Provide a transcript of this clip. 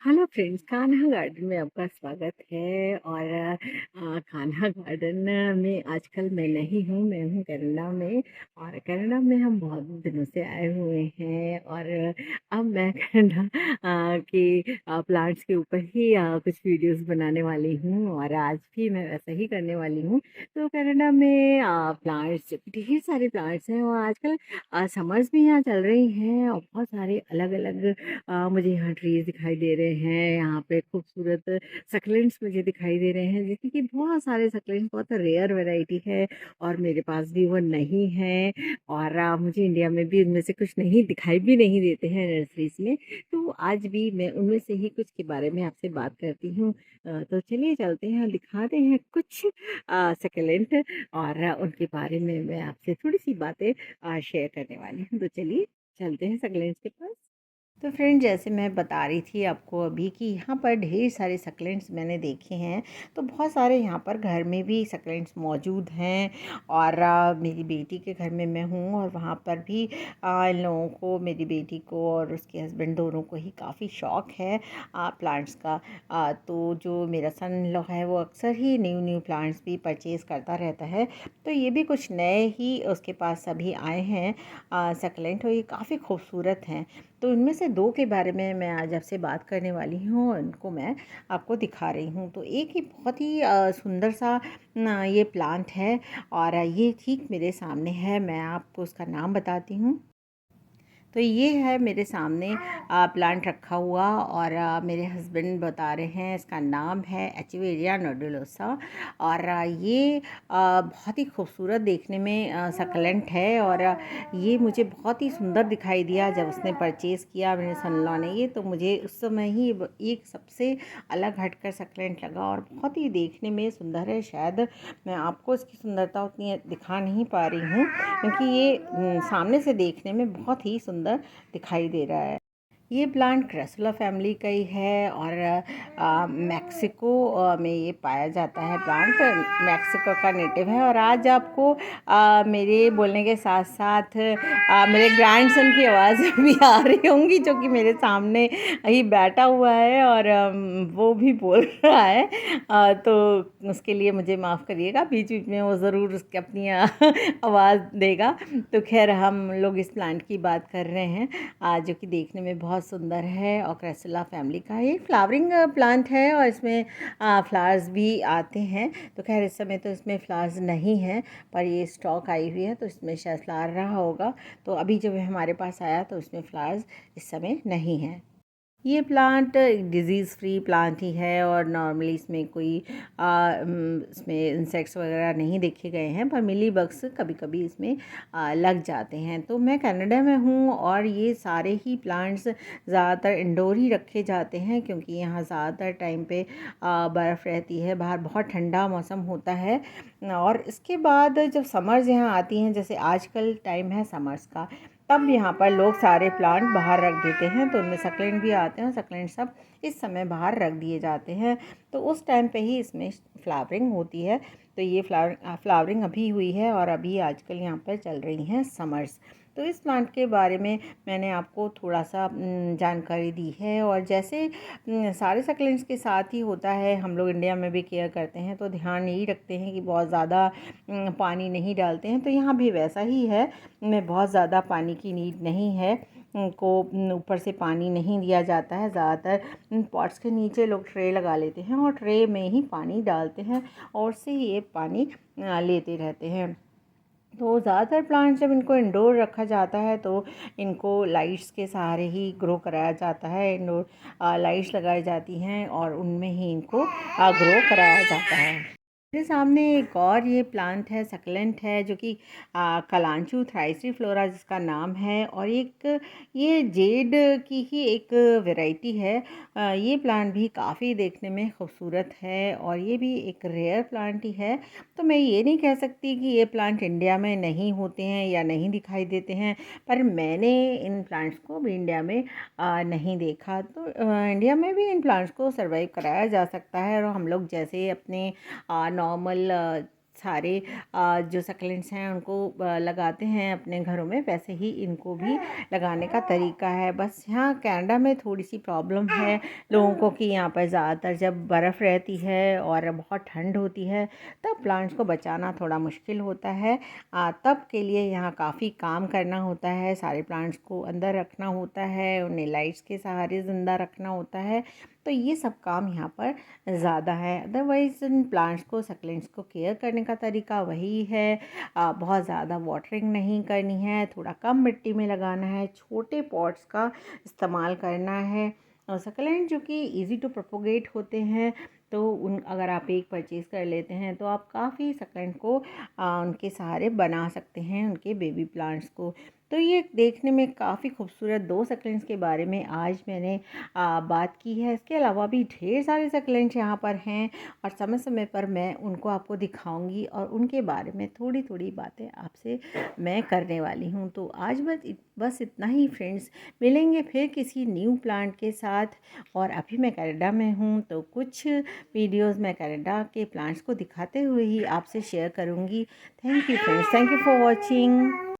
Hello friends, Kanha garden में आपका स्वागत है। और कान्हा गार्डन में आजकल मैं नहीं हूँ, मैं हूँ कनाडा में। और कनाडा में हम बहुत दिनों से आए हुए हैं। और अब मैं कनाडा के प्लांट्स के ऊपर ही कुछ वीडियोस बनाने वाली हूँ, और आज भी मैं वैसा ही करने वाली हूँ। तो कनाडा में प्लांट्स, ढेर सारे प्लांट्स हैं। और आजकल समर्स भी यहाँ चल रही हैं, और बहुत सारे अलग अलग मुझे यहाँ ट्रीज दिखाई दे रहे हैं। यहाँ पे खूबसूरत सक्लेंट्स मुझे दिखाई दे रहे हैं, जैसे कि बहुत सारे सक्लेंट्स, बहुत रेयर वैरायटी है और मेरे पास भी वो नहीं है। और मुझे इंडिया में भी उनमें से कुछ नहीं दिखाई भी नहीं देते हैं नर्सरीज में। तो आज भी मैं उनमें से ही कुछ के बारे में आपसे बात करती हूँ। तो चलिए चलते हैं, दिखाते हैं कुछ सक्लेंट, और उनके बारे में मैं आपसे थोड़ी सी बातें शेयर करने वाली हूँ। तो चलिए चलते हैं सक्लेंट्स के पास। तो फ्रेंड, जैसे मैं बता रही थी आपको अभी कि यहाँ पर ढेर सारे सक्लेंट्स मैंने देखे हैं। तो बहुत सारे यहाँ पर घर में भी सक्लेंट्स मौजूद हैं। और मेरी बेटी के घर में मैं हूँ, और वहाँ पर भी इन लोगों को, मेरी बेटी को और उसके हस्बैंड दोनों को ही काफ़ी शौक़ है प्लांट्स का। तो जो मेरा सन लो है वो अक्सर ही न्यू न्यू प्लांट्स भी परचेज़ करता रहता है। तो ये भी कुछ नए ही उसके पास अभी आए हैं सक्लेंट, और ये काफ़ी खूबसूरत हैं। तो इनमें से दो के बारे में मैं आज आपसे बात करने वाली हूँ, और इनको मैं आपको दिखा रही हूँ। तो एक ही बहुत ही सुंदर सा ये प्लांट है, और ये ठीक मेरे सामने है। मैं आपको उसका नाम बताती हूँ। तो ये है मेरे सामने प्लांट रखा हुआ, और मेरे हस्बैंड बता रहे हैं इसका नाम है एचेवेरिया नोडुलोसा। और ये बहुत ही खूबसूरत देखने में सक्लेंट है। और ये मुझे बहुत ही सुंदर दिखाई दिया जब उसने परचेज़ किया, मेरे सन-इन-लॉ ने। ये तो मुझे उस समय ही एक सबसे अलग हटकर सक्लेंट लगा, और बहुत ही देखने में सुंदर है। शायद मैं आपको इसकी सुंदरता उतनी दिखा नहीं पा रही हूँ, क्योंकि ये सामने से देखने में बहुत ही सुंदर दिखाई दे रहा है। ये प्लांट क्रेसुला फैमिली का ही है, और मैक्सिको में ये पाया जाता है। प्लांट मैक्सिको का नेटिव है। और आज आपको मेरे बोलने के साथ साथ मेरे ग्रैंडसन की आवाज़ भी आ रही होंगी, जो कि मेरे सामने ही बैठा हुआ है, और वो भी बोल रहा है। तो उसके लिए मुझे माफ़ करिएगा, बीच बीच में वो ज़रूर उसकी अपनी आवाज़ देगा। तो खैर, हम लोग इस प्लांट की बात कर रहे हैं, जो कि देखने में बहुत सुंदर है, और क्रेसुला फैमिली का ये फ्लावरिंग प्लांट है, और इसमें फ्लावर्स भी आते हैं। तो खैर, इस समय तो इसमें फ्लावर्स नहीं है, पर ये स्टॉक आई हुई है, तो इसमें शायद फ्लावर रहा होगा। तो अभी जब हमारे पास आया तो इसमें फ्लावर्स इस समय नहीं है। ये प्लांट डिज़ीज़ फ्री प्लांट ही है, और नॉर्मली इसमें कोई इसमें इंसेक्ट्स वगैरह नहीं देखे गए हैं, पर मिली बग्स कभी कभी इसमें लग जाते हैं। तो मैं कनाडा में हूँ, और ये सारे ही प्लांट्स ज़्यादातर इंडोर ही रखे जाते हैं, क्योंकि यहाँ ज़्यादातर टाइम पे बर्फ़ रहती है, बाहर बहुत ठंडा मौसम होता है। और इसके बाद जब समर्स यहाँ आती हैं, जैसे आजकल टाइम है समर्स का, तब यहाँ पर लोग सारे प्लांट बाहर रख देते हैं। तो उनमें सक्लेंट भी आते हैं, और सक्लेंट सब इस समय बाहर रख दिए जाते हैं। तो उस टाइम पे ही इसमें फ्लावरिंग होती है। तो ये फ्लावरिंग अभी हुई है, और अभी आजकल यहाँ पर चल रही हैं समर्स। तो इस प्लांट के बारे में मैंने आपको थोड़ा सा जानकारी दी है। और जैसे सारे सक्लेंट्स के साथ ही होता है, हम लोग इंडिया में भी केयर करते हैं, तो ध्यान यही रखते हैं कि बहुत ज़्यादा पानी नहीं डालते हैं। तो यहाँ भी वैसा ही है, में बहुत ज़्यादा पानी की नीड नहीं है। को ऊपर से पानी नहीं दिया जाता है। ज़्यादातर पॉट्स के नीचे लोग ट्रे लगा लेते हैं, और ट्रे में ही पानी डालते हैं, और से ही ये पानी लेते रहते हैं। तो ज़्यादातर प्लांट जब इनको इंडोर रखा जाता है, तो इनको लाइट्स के सहारे ही ग्रो कराया जाता है। इंडोर लाइट्स लगाई जाती हैं, और उनमें ही इनको ग्रो कराया जाता है। मेरे सामने एक और ये प्लांट है, सक्लेंट है, जो कि कलांचू थ्राइसिफ्लोरा जिसका नाम है, और एक ये जेड की ही एक वैरायटी है। ये प्लांट भी काफ़ी देखने में खूबसूरत है, और ये भी एक रेयर प्लांट ही है। तो मैं ये नहीं कह सकती कि ये प्लांट इंडिया में नहीं होते हैं या नहीं दिखाई देते हैं, पर मैंने इन प्लांट्स को भी इंडिया में नहीं देखा। तो इंडिया में भी इन प्लांट्स को सर्वाइव कराया जा सकता है, और हम लोग जैसे अपने नॉर्मल सारे जो सक्लेंट्स हैं उनको लगाते हैं अपने घरों में, वैसे ही इनको भी लगाने का तरीका है। बस यहाँ कनाडा में थोड़ी सी प्रॉब्लम है लोगों को कि यहाँ पर ज़्यादातर जब बर्फ़ रहती है और बहुत ठंड होती है तब प्लांट्स को बचाना थोड़ा मुश्किल होता है। तब के लिए यहाँ काफ़ी काम करना होता है, सारे प्लांट्स को अंदर रखना होता है, उन्हें लाइट्स के सहारे ज़िंदा रखना होता है। तो ये सब काम यहाँ पर ज़्यादा है। अदरवाइज़ इन प्लांट्स को, सक्लेंट्स को केयर करने का तरीका वही है। बहुत ज़्यादा वाटरिंग नहीं करनी है, थोड़ा कम मिट्टी में लगाना है, छोटे पॉट्स का इस्तेमाल करना है। और सक्लेंट जो कि इजी टू प्रोपोगेट होते हैं, तो उन अगर आप एक परचेज़ कर लेते हैं तो आप काफ़ी सक्लेंट को उनके सहारे बना सकते हैं, उनके बेबी प्लांट्स को। तो ये देखने में काफ़ी खूबसूरत 2 सक्लेंट्स के बारे में आज मैंने बात की है। इसके अलावा भी ढेर सारे सक्लेंट्स यहाँ पर हैं और समय समय पर मैं उनको आपको दिखाऊंगी और उनके बारे में थोड़ी थोड़ी बातें आपसे मैं करने वाली हूँ। तो आज बस इतना ही फ्रेंड्स, मिलेंगे फिर किसी न्यू प्लांट के साथ। और अभी मैं कनाडा में हूँ तो कुछ वीडियोस मैं कनाडा के प्लांट्स को दिखाते हुए ही आपसे शेयर करूँगी। Thank you friends, thank you for watching.